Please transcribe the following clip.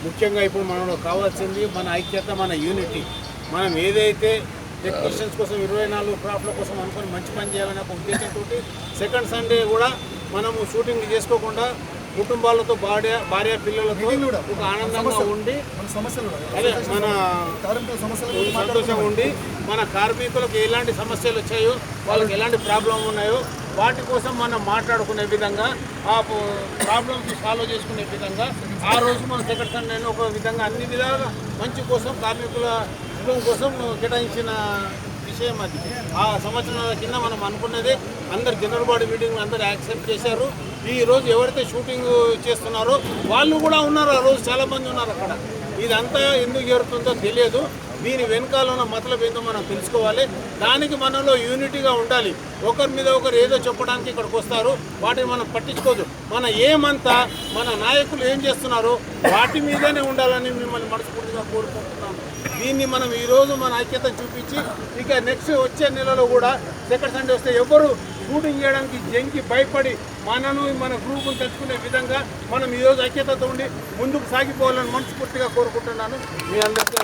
ముఖ్యంగా ఇప్పుడు మనకు కావాల్సింది మన ఐక్యత, మన యూనిటీ. మనం ఏదైతే టెక్నీషియన్స్ కోసం 24 క్రాఫ్ట్ల కోసం అనుకుని మంచి పని చేయాలనే ఒక ఉద్దేశంతో సెకండ్ సండే కూడా మనము షూటింగ్ చేసుకోకుండా కుటుంబాలతో భార్య పిల్లలతో ఒక ఆనందంగా ఉండి అదే మన సంతోషంగా ఉండి మన కార్మికులకు ఎలాంటి సమస్యలు వచ్చాయో, వాళ్ళకి ఎలాంటి ప్రాబ్లం ఉన్నాయో వాటి కోసం మనం మాట్లాడుకునే విధంగా, ఆ ప్రాబ్లమ్స్ సాల్వ్ చేసుకునే విధంగా ఆ రోజు మన సెకండ్ సండేని ఒక విధంగా అన్ని విధాలుగా మంచి కోసం కార్మికుల శుభం కోసం కేటాయించిన విషయం అది. ఆ సంవత్సరాల కింద మనం అనుకున్నదే అందరు జనరల్ బాడీ మీటింగ్ అందరూ యాక్సెప్ట్ చేశారు. ఈ రోజు ఎవరైతే షూటింగ్ చేస్తున్నారో వాళ్ళు కూడా ఉన్నారు, ఆ రోజు చాలామంది ఉన్నారు అక్కడ. ఇదంతా ఎందుకు జరుగుతుందో తెలియదు. దీని వెనకాల ఉన్న మతలబ్ ఏందో మనం తెలుసుకోవాలి. దానికి మనలో యూనిటీగా ఉండాలి. ఒకరి మీద ఒకరు ఏదో చెప్పడానికి ఇక్కడికి వస్తారు, వాటిని మనం పట్టించుకోదు. మన ఏమంతా మన నాయకులు ఏం చేస్తున్నారో వాటి మీదనే ఉండాలని మిమ్మల్ని మనస్ఫూర్తిగా కోరుకుంటున్నాను. దీన్ని మనం ఈరోజు మన ఐక్యత చూపించి ఇక నెక్స్ట్ వచ్చే నెలలో కూడా సెకండ్ సండే వస్తే ఎవరు షూటింగ్ చేయడానికి జంకి భయపడి మనను మన గ్రూపును తెచ్చుకునే విధంగా మనం ఈరోజు ఐక్యతతో ఉండి ముందుకు సాగిపోవాలని మనస్ఫూర్తిగా కోరుకుంటున్నాను. మీ అందరికీ